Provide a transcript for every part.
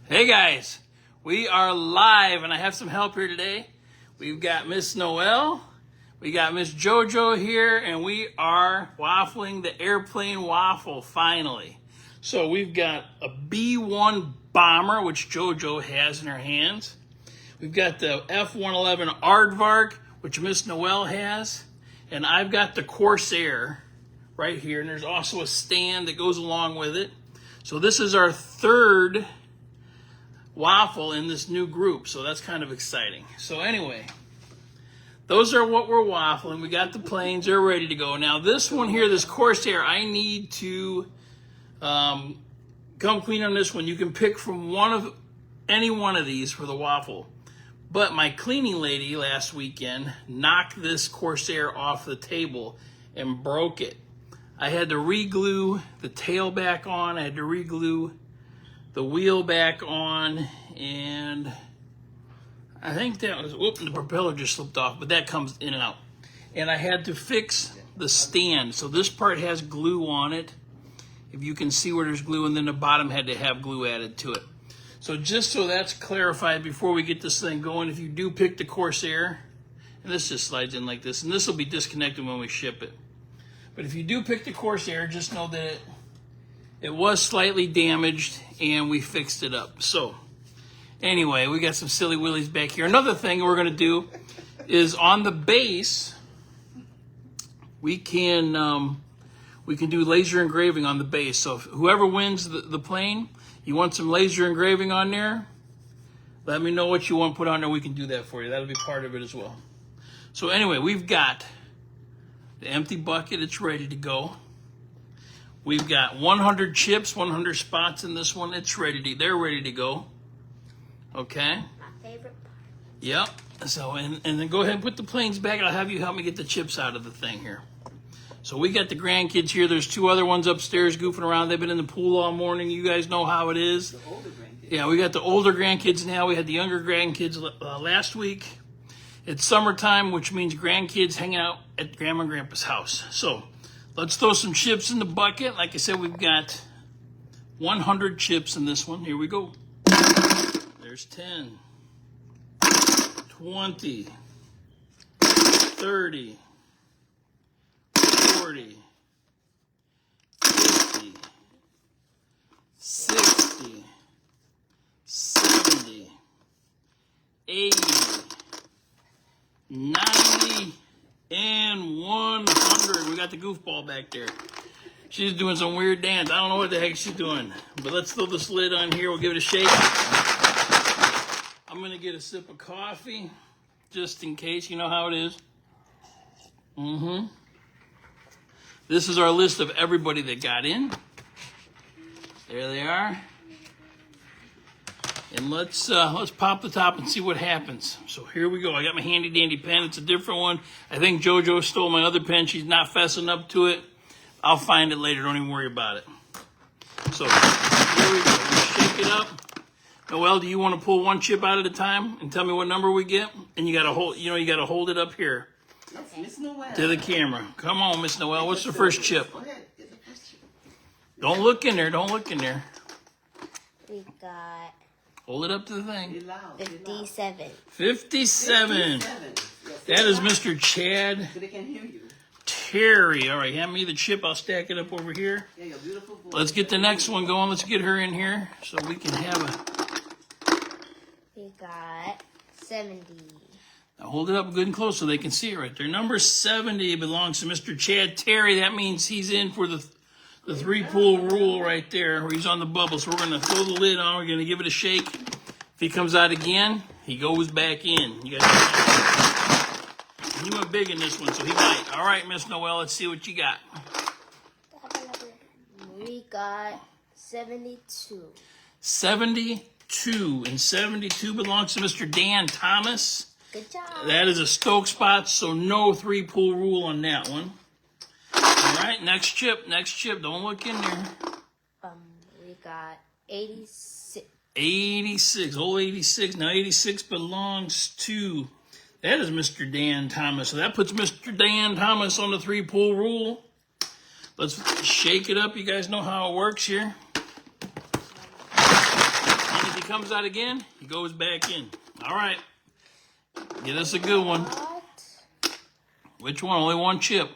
Hey guys, we are live and I have some help here today. We've got Miss Noelle, we got Miss JoJo here, and we are waffling the airplane waffle finally. So we've got a B-1 bomber, which JoJo has in her hands. We've got the F-111 Aardvark, which Miss Noelle has. And I've got the Corsair right here, and there's also a stand that goes along with it. So this is our third waffle in this new group, so that's kind of exciting. So anyway, those are what we're waffling. We got the planes, they're ready to go. Now this one here, this Corsair, I need to come clean on this one. You can pick from any one of these for the waffle. But my cleaning lady last weekend knocked this Corsair off the table and broke it. I had to re-glue the tail back on, I had to re-glue the wheel back on, and I think that was, whoop, the propeller just slipped off, but that comes in and out. And I had to fix the stand. So this part has glue on it, if you can see where there's glue, and then the bottom had to have glue added to it. So just so that's clarified before we get this thing going, if you do pick the Corsair, and this just slides in like this, and this will be disconnected when we ship it. But if you do pick the Corsair, just know that it was slightly damaged and we fixed it up. So anyway, we got some silly willies back here. Another thing we're going to do is on the base, we can do laser engraving on the base. So if whoever wins the plane, you want some laser engraving on there, let me know what you want put on there. We can do that for you. That'll be part of it as well. So anyway, we've got the empty bucket. It's ready to go. We've got 100 chips, 100 spots in this one. It's ready to, they're ready to go. Okay. My favorite part. Yep. So, and then go ahead and put the planes back. I'll have you help me get the chips out of the thing here. So we got the grandkids here. There's two other ones upstairs goofing around. They've been in the pool all morning. You guys know how it is. The older grandkids. Yeah, we got the older grandkids now. We had the younger grandkids last week. It's summertime, which means grandkids hanging out at Grandma and Grandpa's house. So let's throw some chips in the bucket. Like I said, we've got 100 chips in this one. Here we go. There's 10, 20, 30, 40, 50, 60, 70, 80, 90, and 100. We got the goofball back there. She's doing some weird dance. I don't know what the heck she's doing. But let's throw this lid on here. We'll give it a shake. I'm going to get a sip of coffee, just in case. You know how it is. This is our list of everybody that got in. There they are. And let's pop the top and see what happens. So here we go. I got my handy dandy pen. It's a different one. I think JoJo stole my other pen. She's not fessing up to it. I'll find it later. Don't even worry about it. So here we go. We shake it up. Noelle, do you want to pull one chip out at a time and tell me what number we get? And you got to hold. You got to hold it up here. That's Miss Noelle. To the camera. Come on, Miss Noelle. What's the first chip? Go ahead. Get the first chip. Don't look in there. Don't look in there. We got Hold it up to the thing. Be loud. Be loud. 57. 57. That is Mr. Chad So they can hear you. Terry. All right, hand me the chip. I'll stack it up over here. Yeah, your beautiful voice. Let's get the next one going. Let's get her in here so we can have a... We got 70. Now hold it up good and close so they can see it right there. Number 70 belongs to Mr. Chad Terry. That means he's in for the three-pool rule right there, where he's on the bubble. So we're going to throw the lid on. We're going to give it a shake. If he comes out again, he goes back in. You guys, he went big in this one, so he might. All right, Miss Noelle, let's see what you got. We got 72. 72. And 72 belongs to Mr. Dan Thomas. Good job. That is a Stoke spot, so no three-pool rule on that one. All right, next chip. Don't look in there. We got 86. 86. Old 86. Now 86 belongs to... That is Mr. Dan Thomas. So that puts Mr. Dan Thomas on the three-pool rule. Let's shake it up. You guys know how it works here. And if you comes out again, he goes back in. All right. Get us a good one. Got Which one? Only one chip.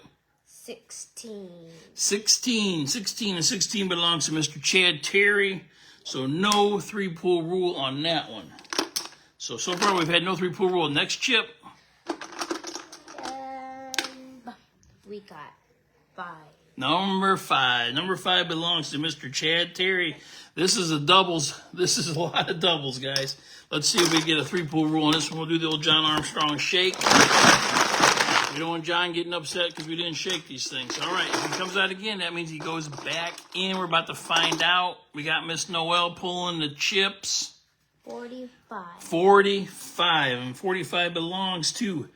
16. 16. 16 and 16 belongs to Mr. Chad Terry. So no 3-pull rule on that one. So far we've had no 3-pull rule. Next chip. We got 5. Number 5. Number 5 belongs to Mr. Chad Terry. This is a doubles. This is a lot of doubles, guys. Let's see if we get a 3-pull rule on this one. We'll do the old John Armstrong shake. We don't want John getting upset because we didn't shake these things. All right, if he comes out again, that means he goes back in. We're about to find out. We got Miss Noel pulling the chips. 45. 45. And 45 belongs to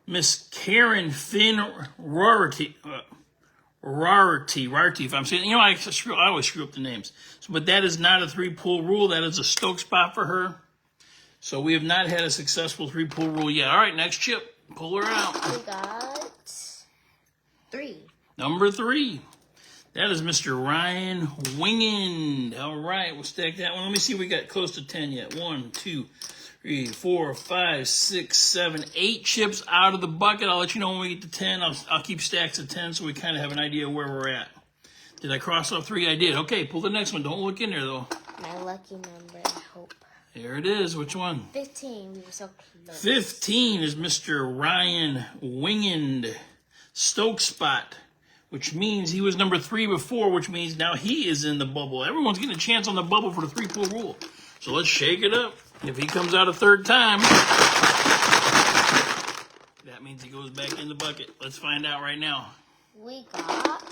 Miss Karen Finn Rarity. Rarity, if I'm saying, I always screw up the names. So, but that is not a 3-pull rule. That is a Stoke spot for her. So we have not had a successful 3-pull rule yet. All right, next chip. Pull her out. We got 3. Number 3. That is Mr. Ryan Wingend. All right, we'll stack that one. Let me see if we got close to 10 yet. 1, 2, 3, 4, 5, 6, 7, 8 chips out of the bucket. I'll let you know when we get to 10. I'll keep stacks of 10 so we kind of have an idea of where we're at. Did I cross off 3? I did. Okay, pull the next one. Don't look in there, though. My lucky number, I hope. There it is. Which one? 15. We were so close. 15 is Mr. Ryan Wingend. Stoke spot, which means he was number 3 before, which means now he is in the bubble. Everyone's getting a chance on the bubble for the 3-pull rule. So let's shake it up. If he comes out a 3rd time, that means he goes back in the bucket. Let's find out right now. We got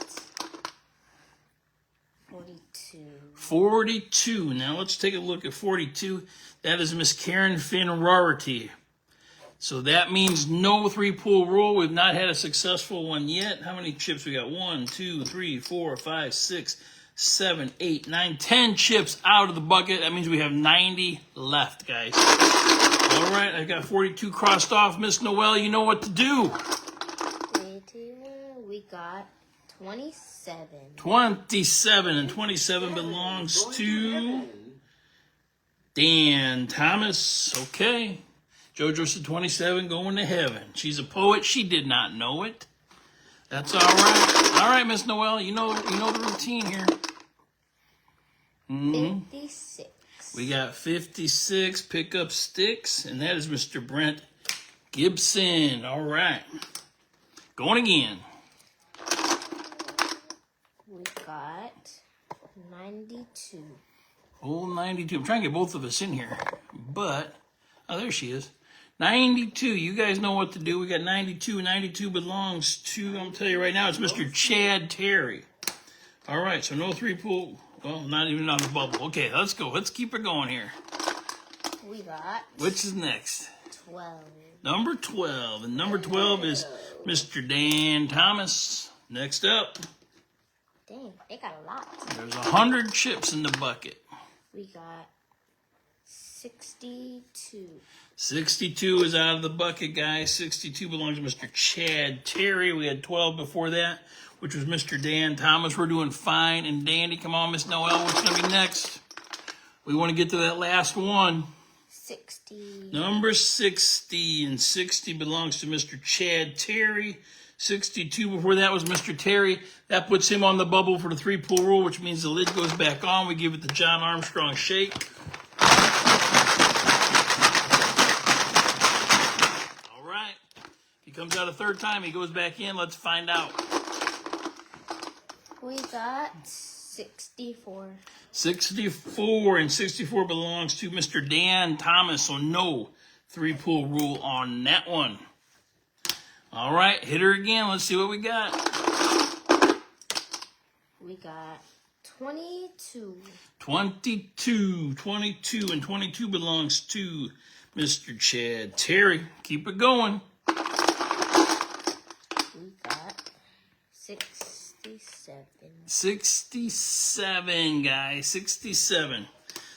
42. 42. Now let's take a look at 42. That is Miss Karen Finn Rarity. So that means no 3-pull rule. We've not had a successful one yet. How many chips we got? 1, 2, 3, 4, 5, 6, 7, 8, 9, 10 chips out of the bucket. That means we have 90 left, guys. All right, I got 42 crossed off. Miss Noel, you know what to do. We got 27. 27, and 27 belongs to Dan Thomas. Okay. JoJo said 27 going to heaven. She's a poet. She did not know it. That's all right. All right, Miss Noel, you know the routine here. 56. We got 56 pickup sticks, and that is Mr. Brent Gibson. All right. Going again. We got 92. Oh, 92. I'm trying to get both of us in here, but, oh, there she is. 92. You guys know what to do. We got 92. 92 belongs to, I'm going to tell you right now, it's Mr. Chad Terry. All right, so no 3-pull. Well, not even on the bubble. Okay, let's go. Let's keep it going here. We got Which is next? 12. Number 12. And number 12 is Mr. Dan Thomas. Next up, Dang, they got a lot. there's 100 chips in the bucket. We got 62. 62 is out of the bucket, guys. 62 belongs to Mr. Chad Terry. We had 12 before that, which was Mr. Dan Thomas. We're doing fine and dandy. Come on, Miss Noel. What's going to be next? We want to get to that last one. 60. Number 60, and 60 belongs to Mr. Chad Terry. 62 before that was Mr. Terry. That puts him on the bubble for the 3-pull rule, which means the lid goes back on. We give it the John Armstrong shake. All right. If he comes out a 3rd time, he goes back in. Let's find out. We got 64. 64, and 64 belongs to Mr. Dan Thomas, so no 3-pull rule on that one. All right, hit her again. Let's see what we got. We got 22. 22, 22, and 22 belongs to Mr. Chad Terry. Keep it going. We got 67. 67, guys, 67.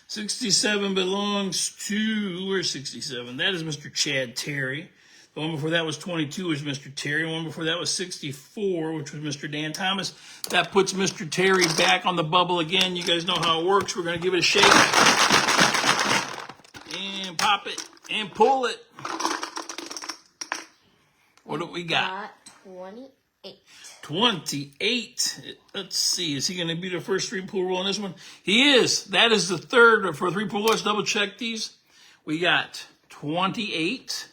67 belongs to, where's 67? That is Mr. Chad Terry. The one before that was 22, was Mr. Terry. The one before that was 64, which was Mr. Dan Thomas. That puts Mr. Terry back on the bubble again. You guys know how it works. We're going to give it a shake. and pop it and pull it. What do we got? 28. 28. Let's see. Is he going to be the first 3-pull roll on this one? He is. That is the third for 3-pull. Let's double check these. We got 28.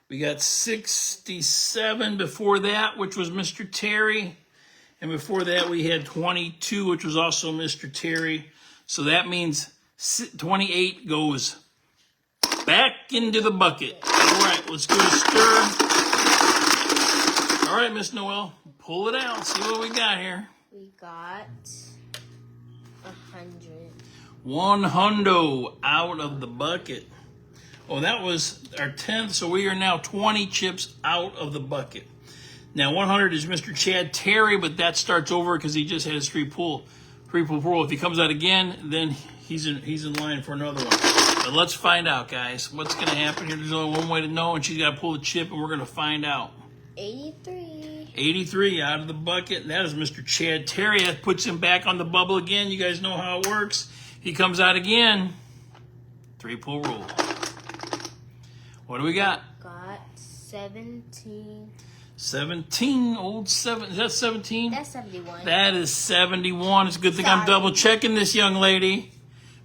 We got 67 before that, which was Mr. Terry. And before that, we had 22, which was also Mr. Terry. So that means 28 goes back into the bucket. All right, let's go to stir. All right, Miss Noel, pull it out. See what we got here. We got 100. 100 out of the bucket. Oh, that was our 10th, so we are now 20 chips out of the bucket. Now, 100 is Mr. Chad Terry, but that starts over because he just had his 3-pull roll. If he comes out again, then he's in line for another one. But let's find out, guys. What's going to happen here? There's only one way to know, and she's got to pull the chip, and we're going to find out. 83. 83 out of the bucket. That is Mr. Chad Terry. That puts him back on the bubble again. You guys know how it works. He comes out again. 3-pull roll. What do we got? Got 17. 17, old 7. Is that 17? That's 71. That is 71. It's a good thing I'm double checking this young lady.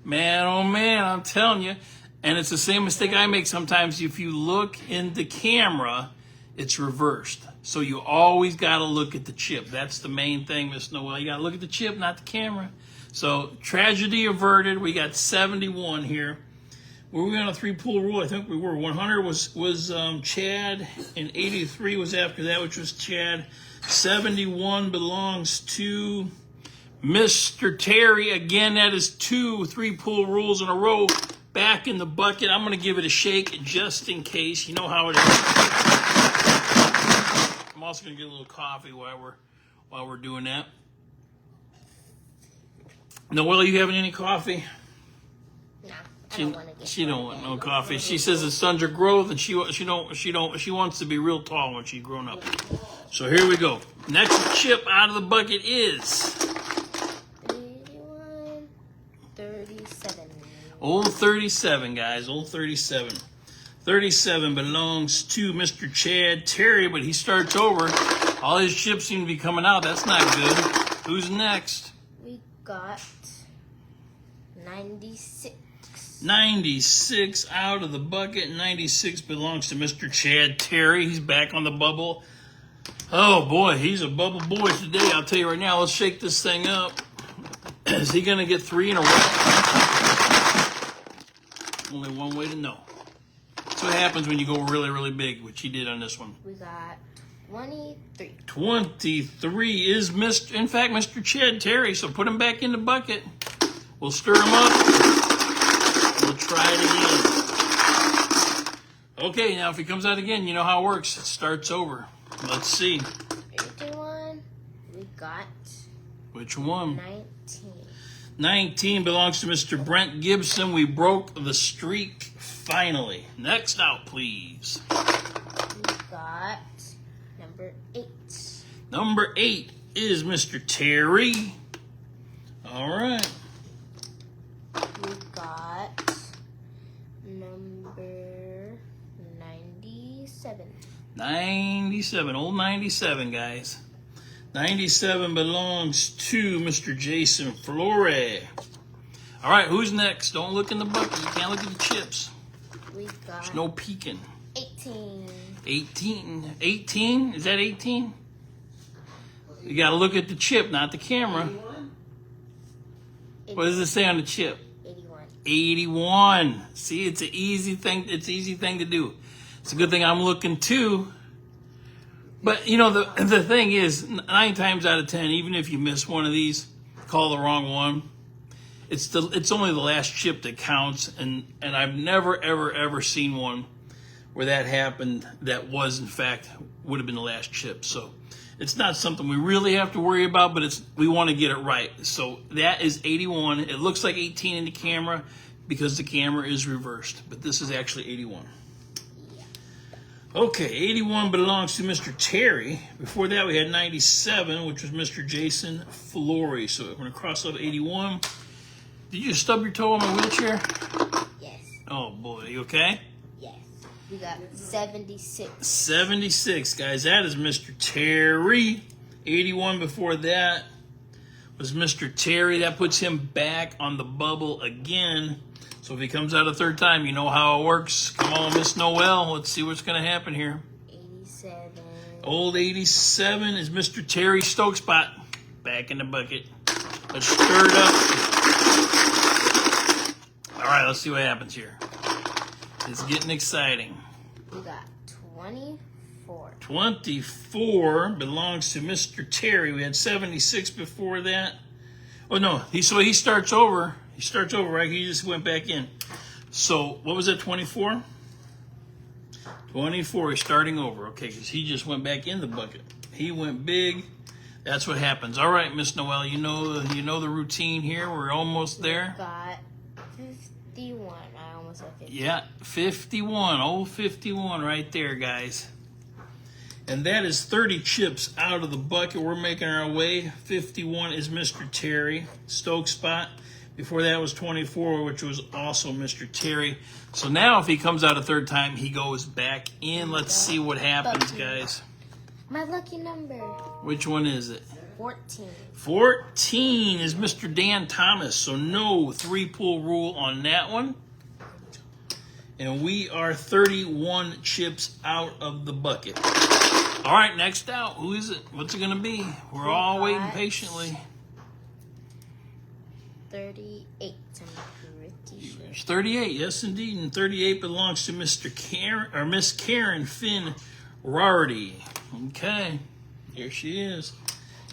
Man, oh man, I'm telling you. And it's the same mistake I make sometimes. If you look in the camera, it's reversed. So you always got to look at the chip. That's the main thing, Miss Noel. You got to look at the chip, not the camera. So tragedy averted. We got 71 here. Were we on a 3-pull rule? I think we were. 100 was Chad, and 83 was after that, which was Chad. 71 belongs to Mr. Terry. Again, that is 2 3-pull rules in a row. Back in the bucket. I'm going to give it a shake just in case. You know how it is. I'm also going to get a little coffee while we're doing that. Noelle, you having any coffee? No. She don't want no coffee. She says it's under growth, and she wants to be real tall when she's grown up. So here we go. Next chip out of the bucket is 81, 37. old 37, guys. Old 37. 37 belongs to Mr. Chad Terry, but he starts over. All his chips seem to be coming out. That's not good. Who's next? We got 96. 96 out of the bucket. 96 belongs to Mr. Chad Terry. He's back on the bubble. Oh boy, he's a bubble boy today. I'll tell you right now. Let's shake this thing up. Is he going to get 3 in a row? Only one way to know. That's what happens when you go really, really big, which he did on this one. We got 23. 23 is Mr. Chad Terry. So put him back in the bucket. We'll stir him up. We'll try it again. Okay, now if he comes out again, you know how it works. It starts over. Let's see. 81. We got Which one? 19. 19 belongs to Mr. Brent Gibson. We broke the streak finally. Next out, please. We got number 8. Number 8 is Mr. Terry. All right. We got number 97. 97, old 97, guys. 97 belongs to Mr. Jason Flore. All right, who's next? Don't look in the bucket. You can't look at the chips. We got There's no peeking. 18. 18. 18? Is that 18? You got to look at the chip, not the camera. 81? What does it say on the chip? 81. 81. See, it's an easy thing. It's an easy thing to do. It's a good thing I'm looking too. But you know, the thing is, 9 times out of 10, even if you miss one of these, call the wrong one, it's only the last chip that counts. And I've never ever seen one where that happened that was in fact would have been the last chip. So it's not something we really have to worry about, but we want to get it right. So that is 81. It looks like 18 in the camera because the camera is reversed, but this is actually 81. Okay, 81 belongs to Mr. Terry. Before that, we had 97, which was Mr. Jason Flore. So I'm going to cross out 81. Did you stub your toe on my wheelchair? Yes. Oh boy, you okay? Yes. We got 76. 76, guys. That is Mr. Terry. 81 before that was Mr. Terry. That puts him back on the bubble again. So if he comes out a third time, you know how it works. Come on, Miss Noel. Let's see what's going to happen here. 87. Old 87 is Mr. Terry Stokespot. Back in the bucket. Let's stir it up. All right, let's see what happens here. It's getting exciting. We got 24. 24 belongs to Mr. Terry. We had 76 before that. Oh no, he starts over. He starts over, right? He just went back in. So what was that? 24. 24 is starting over. Okay, because he just went back in the bucket. He went big. That's what happens. All right, Miss Noel, you know the routine here. We're almost there. Got 51. I almost said 50. Yeah, 51. Old 51 right there, guys. And that is 30 chips out of the bucket. We're making our way. 51 is Mr. Terry Stokespot. Before that was 24, which was also Mr. Terry. So now if he comes out a third time, he goes back in. Let's see what happens, guys. My lucky number. Which one is it? 14. 14 is Mr. Dan Thomas. So no 3-pull rule on that one. And we are 31 chips out of the bucket. All right, next out. Who is it? What's it going to be? We're all waiting patiently. 38. I'm pretty sure. It's 38, yes indeed. And 38 belongs to Mr. Karen, or Miss Karen Finn Rarity. Okay, here she is.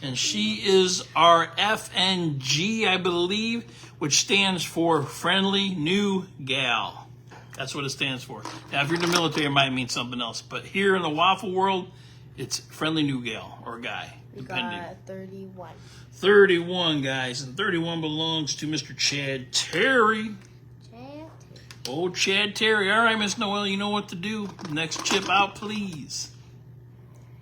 And she is our FNG, I believe, which stands for Friendly New Gal. That's what it stands for. Now, if you're in the military, it might mean something else. But here in the waffle world, it's Friendly New Gal or guy, We depending. got 31. 31, guys. And 31 belongs to Mr. Chad Terry. Old Chad Terry. All right, Miss Noel, you know what to do. Next chip out, please.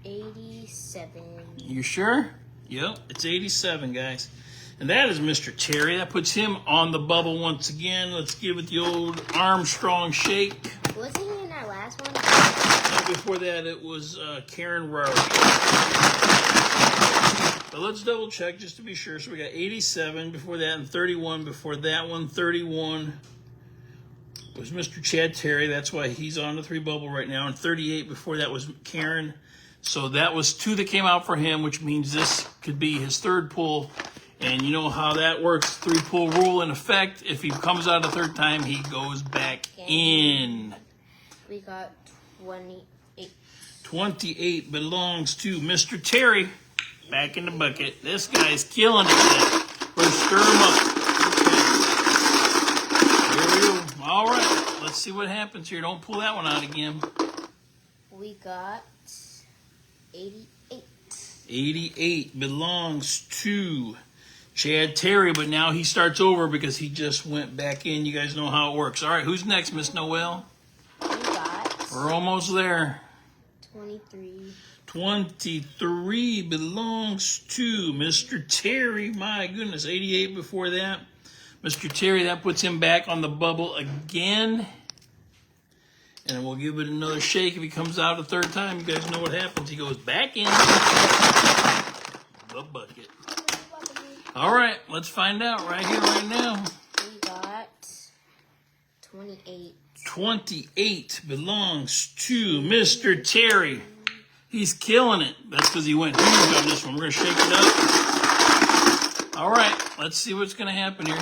87. You sure? Yep, it's 87, guys. And that is Mr. Terry. That puts him on the bubble once again. Let's give it the old Armstrong shake. Wasn't he in our last one? Before that, it was Karen Rarity. But let's double check just to be sure. So we got 87 before that and 31 before that one. 31 was Mr. Chad Terry. That's why he's on the 3 bubble right now. And 38 before that was Karen. So that was 2 that came out for him, which means this could be his 3rd pull. And you know how that works. 3-pull rule in effect. If he comes out a 3rd time, he goes back in. We got 28. 28 belongs to Mr. Terry. Back in the bucket. This guy's killing it. We're stir him up. Okay. Here we go. All right. Let's see what happens here. Don't pull that one out again. We got 88. 88 belongs to Chad Terry, but now he starts over because he just went back in. You guys know how it works. All right, who's next, Miss Noel? We got We're almost there. 23. 23 belongs to Mr. Terry. My goodness, 88 before that. Mr. Terry, that puts him back on the bubble again. And we'll give it another shake. If he comes out a 3rd time, you guys know what happens. He goes back in the bucket. All right, let's find out right here, right now. We got 28. 28 belongs to Mr. Terry. He's killing it. That's because he went huge on this one. We're going to shake it up. All right, let's see what's going to happen here.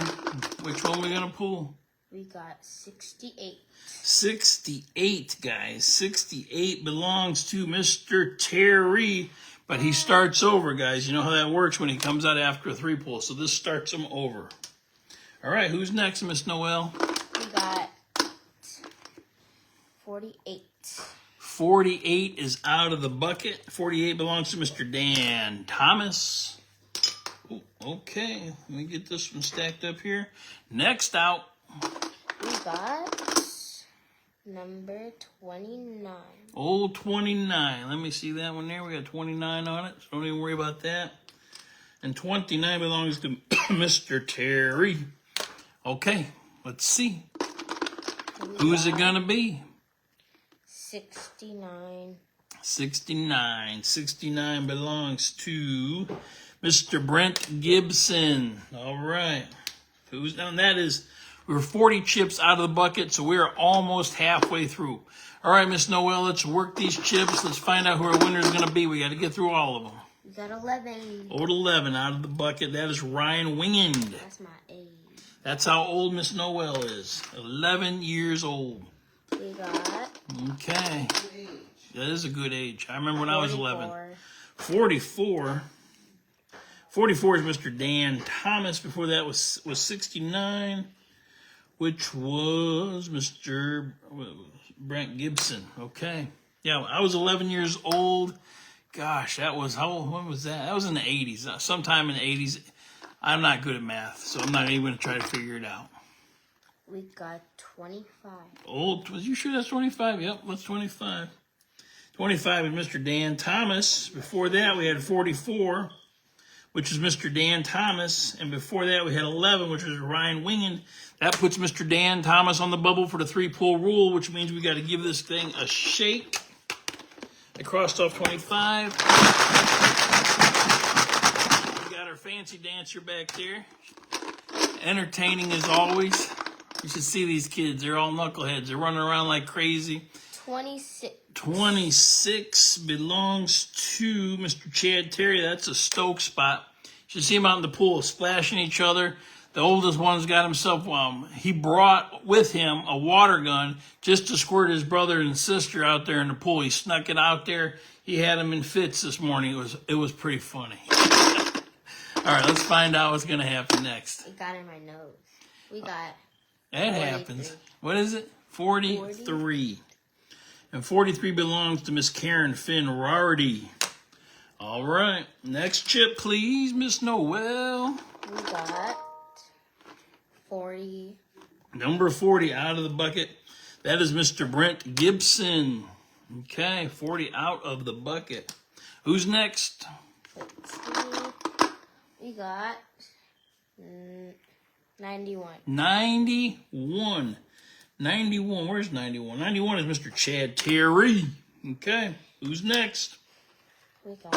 Which one are we going to pull? We got 68. 68, guys. 68 belongs to Mr. Terry. But he starts over, guys. You know how that works when he comes out after a 3-pull. So this starts him over. All right, who's next, Miss Noel? We got 48. 48 is out of the bucket. 48 belongs to Mr. Dan Thomas. Ooh, okay, let me get this one stacked up here. Next out. We got number 29. Old 29. Let me see that one there. We got 29 on it, so don't even worry about that. And 29 belongs to Mr. Terry. Okay, let's see. Who's it gonna be? 69. 69. 69 belongs to Mr. Brent Gibson. All right. Who's now? That is, we're 40 chips out of the bucket, so we are almost halfway through. All right, Miss Noel, let's work these chips. Let's find out who our winner is going to be. We got to get through all of them. We got 11. Old 11 out of the bucket. That is Ryan Wingand. That's my age. That's how old Miss Noel is. 11 years old. We got... Okay. That is a good age. I remember when I was 11. 44. 44 is Mr. Dan Thomas. Before that was 69, which was Mr. Brent Gibson. Okay. Yeah, I was 11 years old. Gosh, that was, when was that? That was in the 80s. Sometime in the 80s. I'm not good at math, so I'm not even going to try to figure it out. We got 25. Old, was you sure that's 25? Yep, that's 25. 25 is Mr. Dan Thomas. Before that, we had 44, which is Mr. Dan Thomas. And before that, we had 11, which was Ryan Wingand. That puts Mr. Dan Thomas on the bubble for the 3-pull rule, which means we got to give this thing a shake. I crossed off 25. We got our fancy dancer back there. Entertaining as always. You should see these kids. They're all knuckleheads. They're running around like crazy. 26. 26 belongs to Mr. Chad Terry. That's a Stoke spot. You should see him out in the pool splashing each other. The oldest one's got himself, he brought with him a water gun just to squirt his brother and sister out there in the pool. He snuck it out there. He had them in fits this morning. It was pretty funny. All right, let's find out what's going to happen next. It got in my nose. We got... That 43. happens. What is it? 43. And 43 belongs to Miss Karen Finn Rardy. All right. Next chip, please, Miss Noel. We got 40. Number 40 out of the bucket. That is Mr. Brent Gibson. Okay, 40 out of the bucket. Who's next? Let's see. We got 91. 91. 91. Where's 91? 91 is Mr. Chad Terry. Okay. Who's next? We got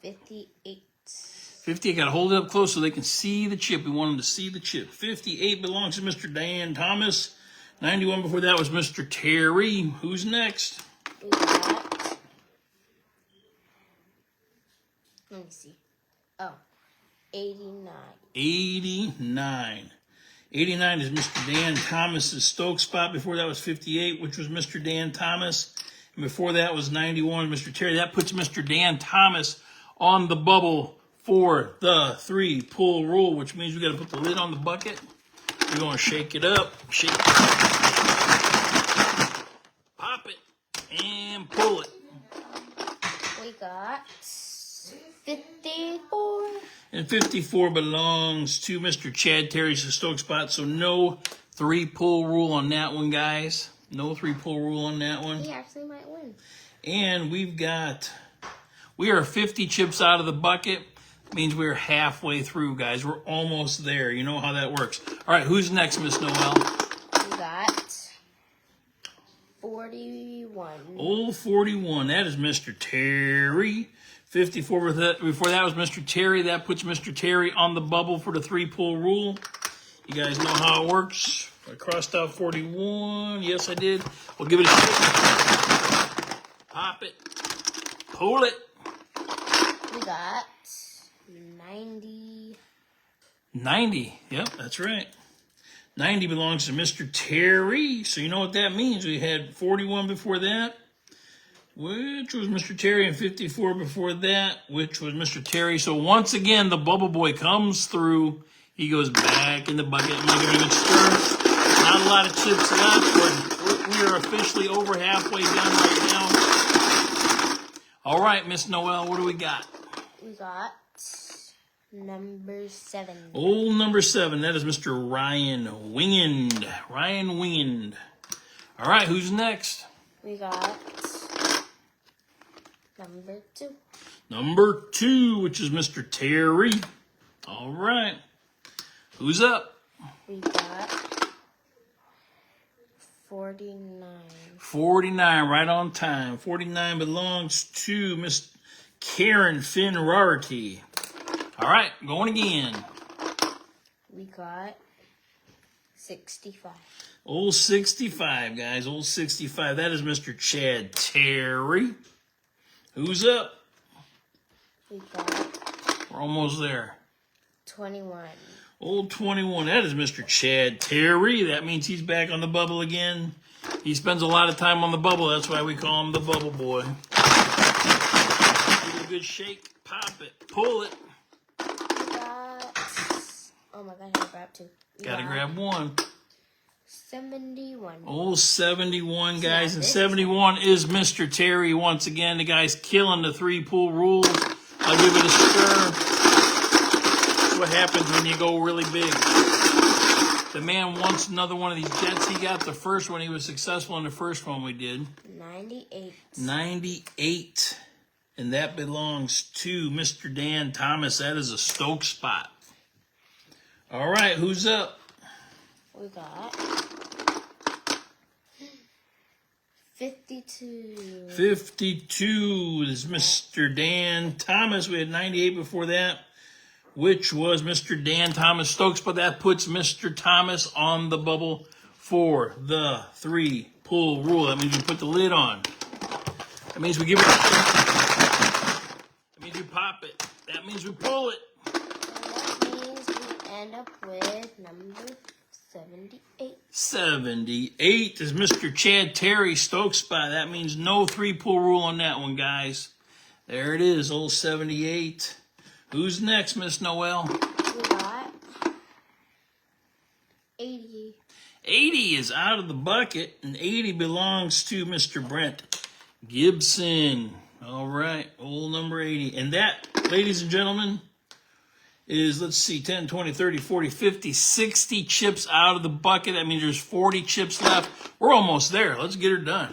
58. 50. I got to hold it up close so they can see the chip. We want them to see the chip. 58 belongs to Mr. Dan Thomas. 91 before that was Mr. Terry. Who's next? We got... Let me see. Oh. 89. 89. 89 is Mr. Dan Thomas's Stoke spot. Before that was 58, which was Mr. Dan Thomas. And before that was 91, Mr. Terry. That puts Mr. Dan Thomas on the bubble for the 3-pull rule, which means we got to put the lid on the bucket. We're going to shake it up. Shake it. Pop it. And pull it. We got 54. And 54 belongs to Mr. Chad Terry's Stoke spot. So no 3-pull rule on that one, guys. No 3-pull rule on that one. He actually might win. And we are 50 chips out of the bucket. Means we're halfway through, guys. We're almost there. You know how that works. All right, who's next, Miss Noel? We got 41. Old 41. That is Mr. Terry. 54 before that was Mr. Terry. That puts Mr. Terry on the bubble for the 3-pull rule. You guys know how it works. I crossed out 41. Yes, I did. We'll give it a shake. Pop it. Pull it. We got 90. 90. Yep, that's right. 90 belongs to Mr. Terry. So you know what that means. We had 41 before that, which was Mr. Terry, and 54 before that, which was Mr. Terry. So once again, the bubble boy comes through. He goes back in the bucket. I'm not going to even stir. Not a lot of chips left. We are officially over halfway done right now. All right, Miss Noel, what do we got? We got number 7. Old number 7. That is Mr. Ryan Wingand. Ryan Wingand. All right, who's next? We got number 2. Number 2, which is Mr. Terry. All right. Who's up? We got 49. 49, right on time. 49 belongs to Miss Karen Finn Rarity. All right, going again. We got 65. Old 65, guys. Old 65. That is Mr. Chad Terry. Who's up? We got We're almost there. 21. Old 21. That is Mr. Chad Terry. That means he's back on the bubble again. He spends a lot of time on the bubble. That's why we call him the Bubble Boy. Give it a good shake. Pop it. Pull it. We got... Oh my gosh, I grabbed 2. We Gotta got grab one. 71. Old 71, guys. Yeah, And this 71 is Mr. Terry once again. The guy's killing the 3-pool rules. I'll give it a stir. That's what happens when you go really big. The man wants another one of these jets. He got the first one. He was successful in the first one we did. 98. 98. And that belongs to Mr. Dan Thomas. That is a Stoke spot. All right, who's up? We got 52. 52 is Mr. Dan Thomas. We had 98 before that, which was Mr. Dan Thomas Stokes, but that puts Mr. Thomas on the bubble for the 3-pull rule. That means you put the lid on. That means we give it. That means you pop it. That means we pull it. And that means we end up with number 78. 78 is Mr. Chad Terry Stokes spot. That means no 3-pull rule on that one, guys. There it is, old 78. Who's next, Miss Noel? We got 80. 80 is out of the bucket, and 80 belongs to Mr. Brent Gibson. All right, old number 80. And that, ladies and gentlemen, is, let's see, 10, 20, 30, 40, 50, 60 chips out of the bucket. That means there's 40 chips left. We're almost there. Let's get her done.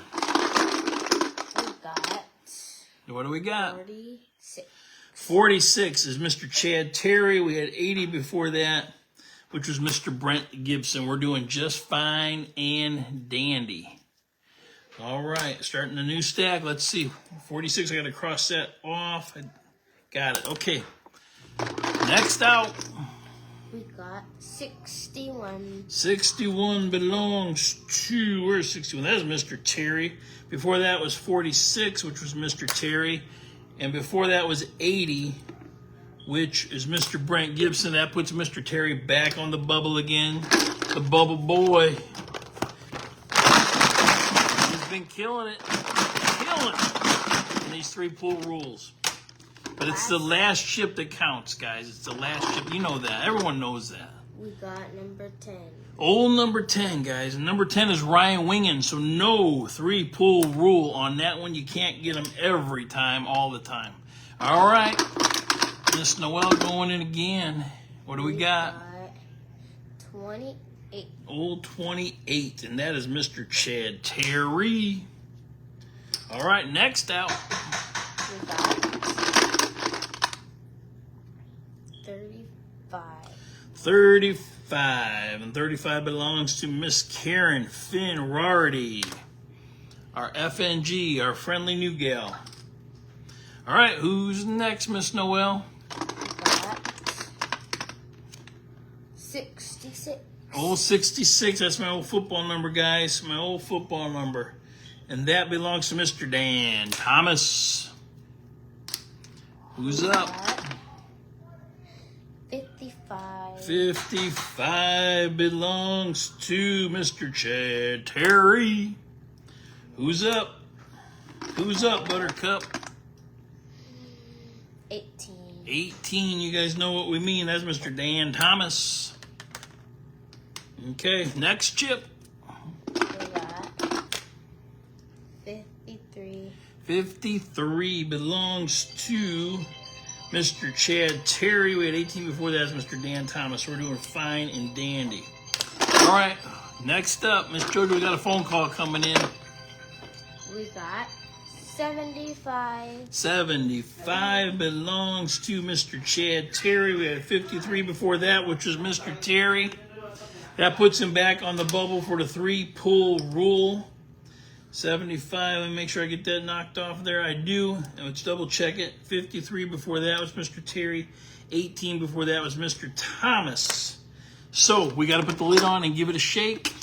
We got What do we got? 46. 46 is Mr. Chad Terry. We had 80 before that, which was Mr. Brent Gibson. We're doing just fine and dandy. All right, starting a new stack. Let's see. 46, I got to cross that off. I got it. Okay. Next out. We got 61. 61 belongs to, where's 61? That is Mr. Terry. Before that was 46, which was Mr. Terry. And before that was 80, which is Mr. Brent Gibson. That puts Mr. Terry back on the bubble again. The Bubble Boy. He's been killing it. Killing it in these 3-pull rules. But it's the last chip that counts, guys. It's the last chip. You know that. Everyone knows that. We got number 10. Old number 10, guys. And number 10 is Ryan Wingen. So no 3-pull rule on that one. You can't get them every time, all the time. All right. Miss Noel going in again. What do we got? 28. Old 28. And that is Mr. Chad Terry. All right, next out. We got 35. 35. And 35 belongs to Miss Karen Finn Rarity. Our FNG, our friendly new gal. All right, who's next, Miss Noel? We got 66. Old 66, that's my old football number, guys. My old football number. And that belongs to Mr. Dan Thomas. Who's up? 55. 55 belongs to Mr. Chad Terry. Who's up? Who's up, Buttercup? 18. 18, you guys know what we mean. That's Mr. Dan Thomas. Okay, next chip. We got 53. 53 belongs to Mr. Chad Terry. We had 18 before that. That's Mr. Dan Thomas. We're doing fine and dandy. All right, next up, Miss JoJo, we got a phone call coming in. We got 75. 75 belongs to Mr. Chad Terry. We had 53 before that, which was Mr. Terry. That puts him back on the bubble for the 3-pull rule. 75, let me make sure I get that knocked off there. I do. And let's double check it. 53 before that was Mr. Terry. 18 before that was Mr. Thomas. So we got to put the lid on and give it a shake.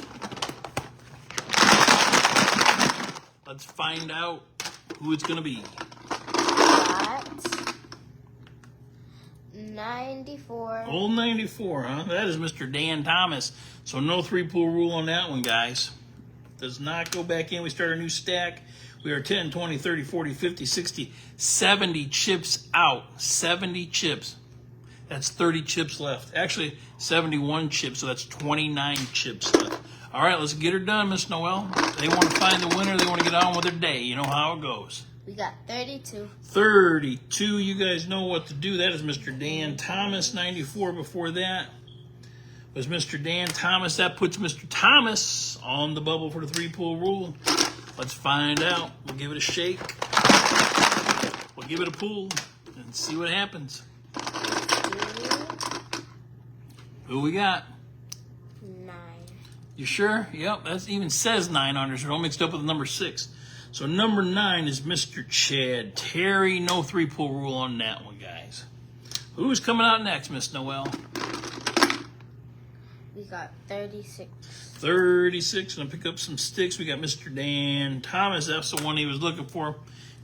Let's find out who it's going to be. Got 94. Old 94, huh? That is Mr. Dan Thomas. So no 3-pull rule on that one, guys. Does not go back in. We start a new stack. We are 10, 20, 30, 40, 50, 60, 70 chips out. 70 chips. That's 30 chips left. Actually, 71 chips, so that's 29 chips left. All right, let's get her done, Miss Noel. They want to find the winner. They want to get on with their day. You know how it goes. We got 32. 32. You guys know what to do. That is Mr. Dan Thomas. 94 before that was Mr. Dan Thomas. That puts Mr. Thomas on the bubble for the 3-pull rule. Let's find out. We'll give it a shake. We'll give it a pull and see what happens. Who we got? 9. You sure? Yep, that even says 9 on there, so don't mix it up with the number 6. So number 9 is Mr. Chad Terry. No 3-pull rule on that one, guys. Who's coming out next, Miss Noel? We got 36. 36. Gonna pick up some sticks. We got Mr. Dan Thomas. That's the one he was looking for.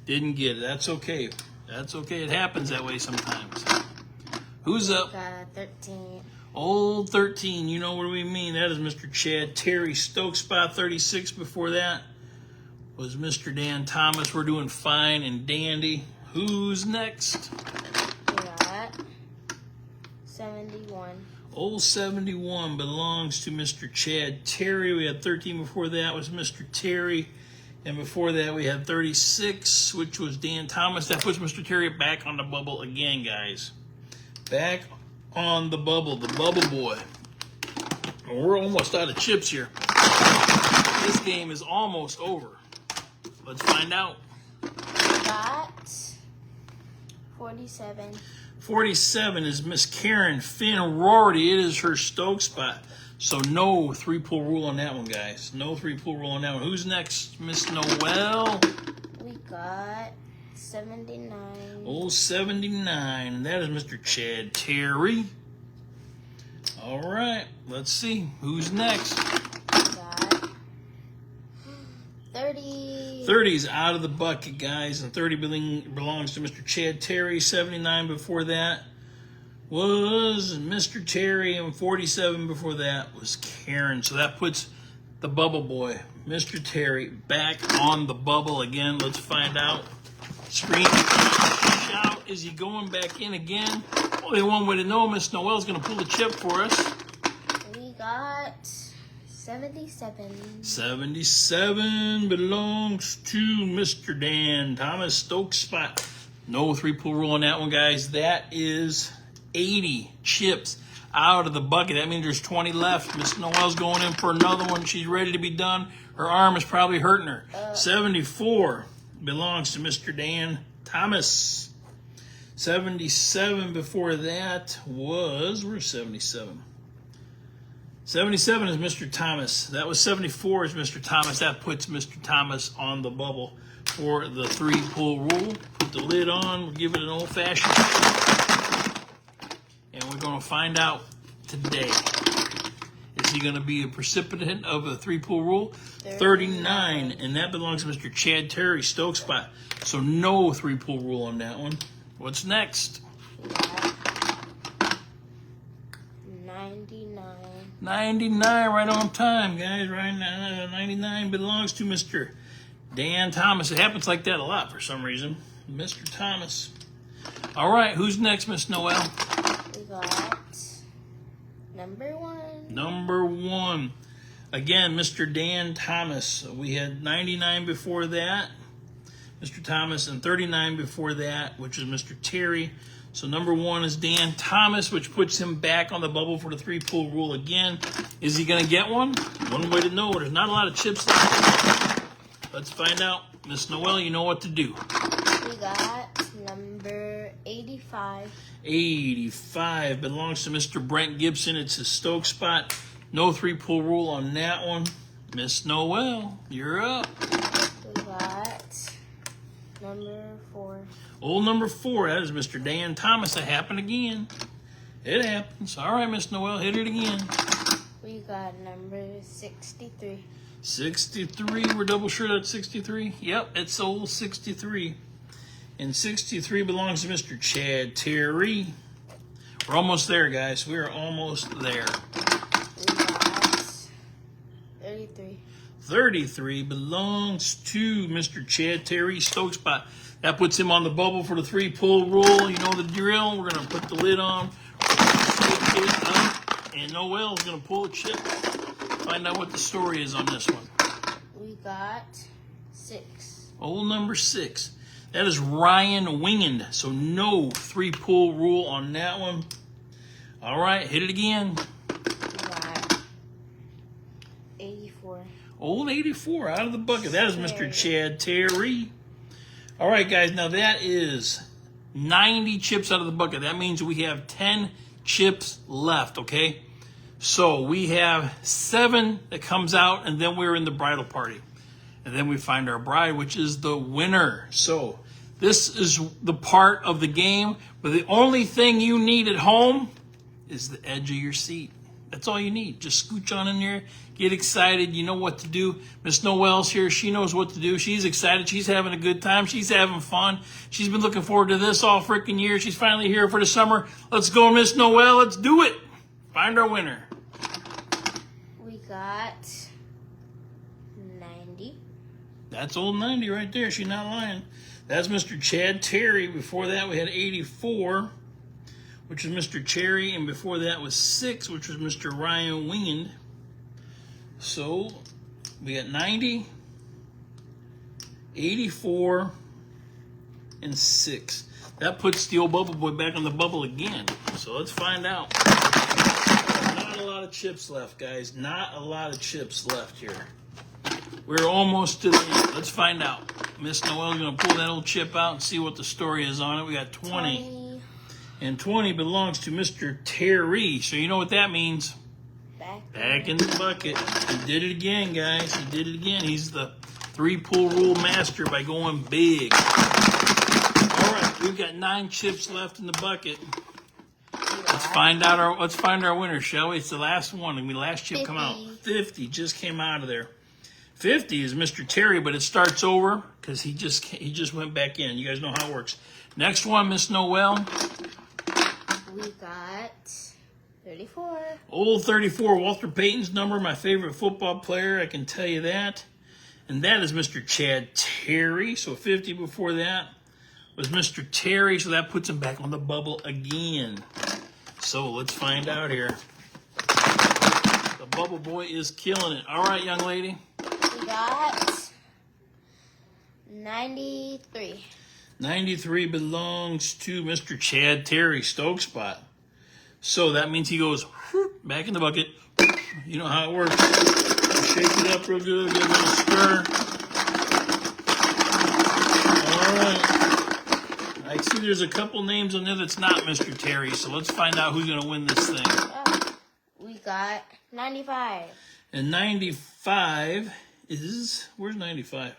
Didn't get it. That's okay. That's okay. It happens that way sometimes. Who's up? We got 13. Old 13. You know what we mean. That is Mr. Chad Terry. Stoke spot 36 before that was Mr. Dan Thomas. We're doing fine and dandy. Who's next? We got 71. Old 71 belongs to Mr. Chad Terry. We had 13 before that was Mr. Terry. And before that we had 36, which was Dan Thomas. That puts Mr. Terry back on the bubble again, guys. Back on the bubble boy. We're almost out of chips here. This game is almost over. Let's find out. We got 47. 47 is Miss Karen Finn Rorty. It is her Stoke spot. So no 3-pull rule on that one, guys. No 3-pull rule on that one. Who's next? Miss Noel. We got 79. Old 79. That is Mr. Chad Terry. All right. Let's see. Who's next? We got 30. 30's out of the bucket, guys. And 30 belongs to Mr. Chad Terry. 79 before that was Mr. Terry. And 47 before that was Karen. So that puts the bubble boy, Mr. Terry, back on the bubble again. Let's find out. Scream, shout, is he going back in again? Only one way to know. Miss Noel's going to pull the chip for us. We got 77. 77 belongs to Mr. Dan Thomas. Stoke spot. No 3-pull rule on that one, guys. That is 80 chips out of the bucket. That means there's 20 left. Miss Noel's going in for another one. She's ready to be done. Her arm is probably hurting her. 74 belongs to Mr. Dan Thomas. 77 before that was, where's 77? 77 is Mr. Thomas. That was 74 is Mr. Thomas. That puts Mr. Thomas on the bubble for the 3-pull rule. Put the lid on. We'll give it an old-fashioned. And we're going to find out today. Is he going to be a recipient of the 3-pull rule? 39. And that belongs to Mr. Chad Terry, Stoke spot. So no 3-pull rule on that one. What's next? We got 99. 99, right on time, guys. Right now, 99 belongs to Mr. Dan Thomas. It happens like that a lot for some reason. Mr. Thomas. All right, who's next, Miss Noel? We got number 1. Number 1. Again, Mr. Dan Thomas. We had 99 before that, Mr. Thomas, and 39 before that, which is Mr. Terry. So number 1 is Dan Thomas, which puts him back on the bubble for the 3-pull rule again. Is he going to get one? One way to know. There's not a lot of chips left. Let's find out. Miss Noel, you know what to do. We got number 85. 85 belongs to Mr. Brent Gibson. It's his Stoke spot. No 3-pull rule on that one. Miss Noel, you're up. We got number 4. Old number 4, that is Mr. Dan Thomas. That happened again. It happens. All right, Miss Noel, hit it again. We got number 63. 63, we're double sure that's 63. Yep, it's old 63. And 63 belongs to Mr. Chad Terry. We're almost there, guys. We are almost there. We got 33. 33 belongs to Mr. Chad Terry Stokespot. That puts him on the bubble for the 3-pull rule. You know the drill. We're going to put the lid on. Shake it up. And Noel's going to pull a chip. Find out what the story is on this one. We got 6. Old number 6. That is Ryan Wingand. So no 3-pull rule on that one. All right, hit it again. We got 84. Old 84 out of the bucket. That is Mr. Chad Terry. All right, guys. Now that is 90 chips out of the bucket. That means we have 10 chips left, okay? So we have 7 that comes out, and then we're in the bridal party. And then we find our bride, which is the winner. So this is the part of the game where the only thing you need at home is the edge of your seat. That's all you need. Just scooch on in there, get excited. You know what to do. Miss Noel's here. She knows what to do. She's excited. She's having a good time. She's having fun. She's been looking forward to this all freaking year. She's finally here for the summer. Let's go, Miss Noel. Let's do it. Find our winner. We got 90. That's old 90 right there. She's not lying. That's Mr. Chad Terry. Before that, we had 84, which was Mr. Cherry. And before that was 6, which was Mr. Ryan Wingand. So we got 90, 84, and 6. That puts the old bubble boy back on the bubble again. So let's find out. Not a lot of chips left, guys. Not a lot of chips left here. We're almost to the end. Let's find out. Miss Noel's going to pull that old chip out and see what the story is on it. We got 20. And 20 belongs to Mr. Terry. So you know what that means. Back in the bucket. He did it again, guys. He did it again. He's the 3-pull rule master by going big. All right, we've got 9 chips left in the bucket. Let's find our winner, shall we? It's the last one. I mean, last chip come out. 50 just came out of there. 50 is Mr. Terry, but it starts over because he just went back in. You guys know how it works. Next one, Miss Noel. We got 34. Old 34, Walter Payton's number, my favorite football player, I can tell you that. And that is Mr. Chad Terry. So 50 before that was Mr. Terry, so that puts him back on the bubble again. So let's find out here. The bubble boy is killing it. All right, young lady. We got 93. 93 belongs to Mr. Chad Terry Stokespot. So that means he goes back in the bucket. You know how it works. Shake it up real good, give it a stir. All right. I see there's a couple names on there that's not Mr. Terry, so let's find out who's going to win this thing. We got 95. And 95 is, where's 95?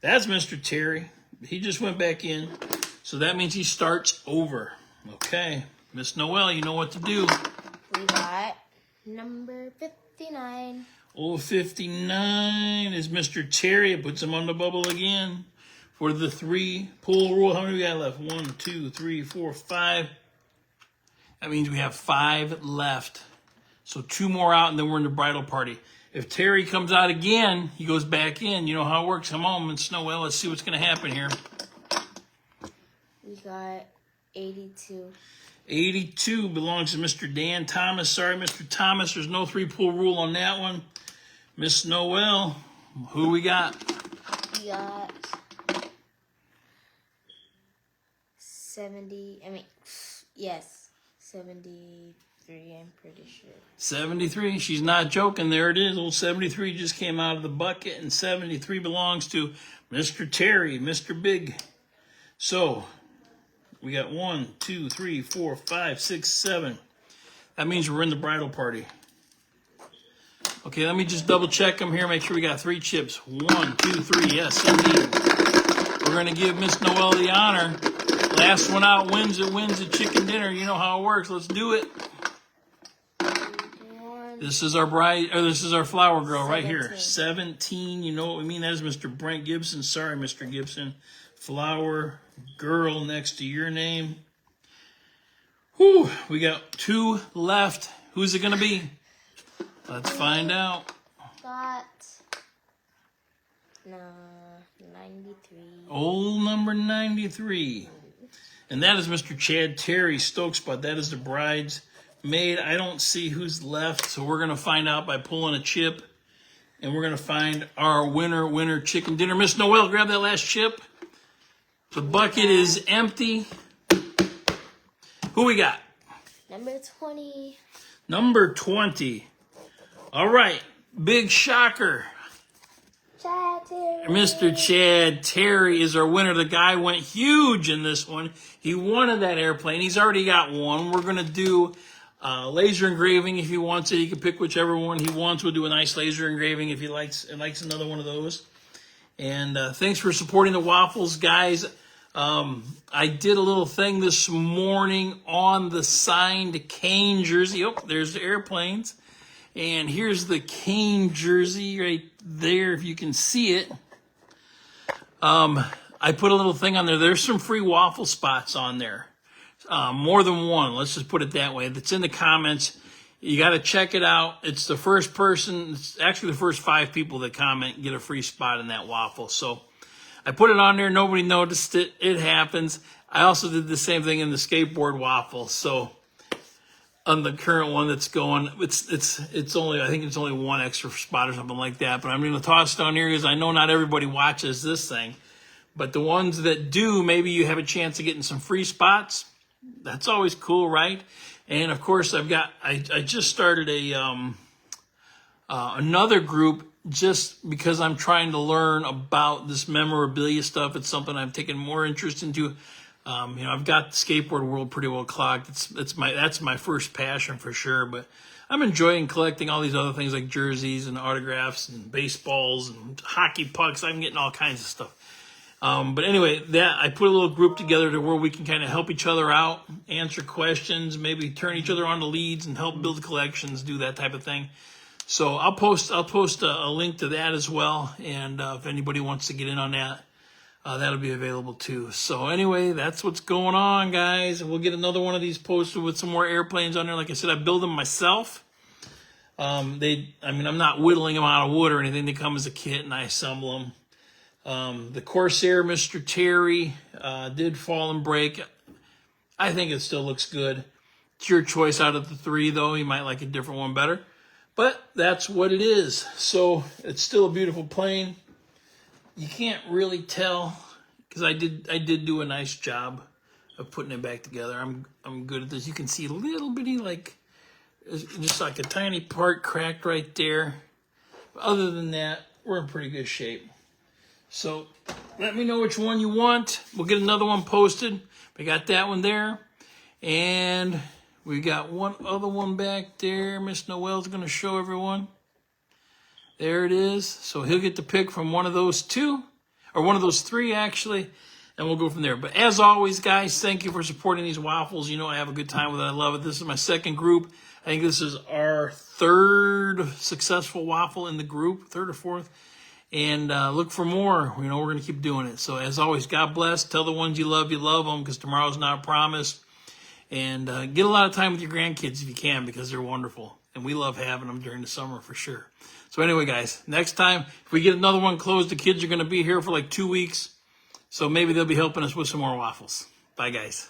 That's Mr. Terry. He just went back in, so that means he starts over. Okay, Miss Noel, you know what to do. We got number 59. Old 59 is Mr. Terry. It puts him on the bubble again for the 3-pull rule. How many we got left? 1, 2, 3, 4, 5. That means we have 5 left. So 2 more out, and then we're in the bridal party. If Terry comes out again, he goes back in. You know how it works. Come on, Miss Noel. Let's see what's going to happen here. We got 82. 82 belongs to Mr. Dan Thomas. Sorry, Mr. Thomas. There's no 3-pull rule on that one. Miss Noel, who we got? We got 70. I mean, yes, 73. I'm pretty sure. 73. She's not joking. There it is. Old 73 just came out of the bucket, and 73 belongs to Mr. Terry, Mr. Big. So we got 1, 2, 3, 4, 5, 6, 7. That means we're in the bridal party. Okay, let me just double check them here. Make sure we got 3 chips. 1, 2, 3. Yes, indeed. We're going to give Miss Noelle the honor. Last one out wins it, wins the chicken dinner. You know how it works. Let's do it. This is our bride, or this is our flower girl right here. 17. You know what we mean? That is Mr. Brent Gibson. Sorry, Mr. Gibson. Flower girl next to your name. Whew, we got 2 left. Who's it going to be? Let's find out. Got 93. Old number 93. And that is Mr. Chad Terry Stokespot. That is the bride's maid. I don't see who's left, so we're going to find out by pulling a chip. And we're going to find our winner chicken dinner. Miss Noelle, grab that last chip. The bucket is empty. Who we got? Number 20. Number 20. All right. Big shocker. Chad Terry. Mr. Chad Terry is our winner. The guy went huge in this one. He wanted that airplane. He's already got one. We're going to do laser engraving if he wants it. He can pick whichever one he wants. We'll do a nice laser engraving if he likes another one of those. And thanks for supporting the waffles, guys. I did a little thing this morning on the signed Kane jersey. Oh, there's the airplanes. And here's the Kane jersey right there, if you can see it. I put a little thing on there. There's some free waffle spots on there. More than one, let's just put it that way. That's in the comments. You got to check it out. It's the first person, it's actually the first 5 people that comment get a free spot in that waffle. So I put it on there. Nobody noticed it. It happens. I also did the same thing in the skateboard waffle. So on the current one that's going, it's only, I think it's only 1 extra spot or something like that. But I'm going to toss it down here because I know not everybody watches this thing. But the ones that do, maybe you have a chance of getting some free spots. That's always cool, right? And of course, I just started another group just because I'm trying to learn about this memorabilia stuff. It's something I'm taking more interest into. I've got the skateboard world pretty well clogged. That's my first passion for sure. But I'm enjoying collecting all these other things like jerseys and autographs and baseballs and hockey pucks. I'm getting all kinds of stuff. But anyway, I put a little group together to where we can kind of help each other out, answer questions, maybe turn each other on to leads and help build collections, do that type of thing. So I'll post a link to that as well. And if anybody wants to get in on that, that'll be available too. So anyway, that's what's going on, guys. And we'll get another one of these posted with some more airplanes on there. Like I said, I build them myself. I'm not whittling them out of wood or anything. They come as a kit and I assemble them. The Corsair, Mr. Terry, did fall and break. I think it still looks good. It's your choice out of the 3, though. You might like a different one better. But that's what it is. So it's still a beautiful plane. You can't really tell because I did do a nice job of putting it back together. I'm good at this. You can see a little bitty, just like a tiny part cracked right there. But other than that, we're in pretty good shape. So let me know which one you want. We'll get another one posted. We got that one there. And we got one other one back there. Miss Noelle's going to show everyone. There it is. So he'll get to pick from one of those 2, or one of those 3 actually, and we'll go from there. But as always, guys, thank you for supporting these waffles. You know I have a good time with it. I love it. This is my 2nd group. I think this is our 3rd successful waffle in the group, 3rd or 4th. And look for more. We're going to keep doing it. So as always, God bless. Tell the ones you love them because tomorrow's not promised. And get a lot of time with your grandkids if you can because they're wonderful. And we love having them during the summer for sure. So anyway, guys, next time, if we get another one closed, the kids are going to be here for like 2 weeks. So maybe they'll be helping us with some more waffles. Bye, guys.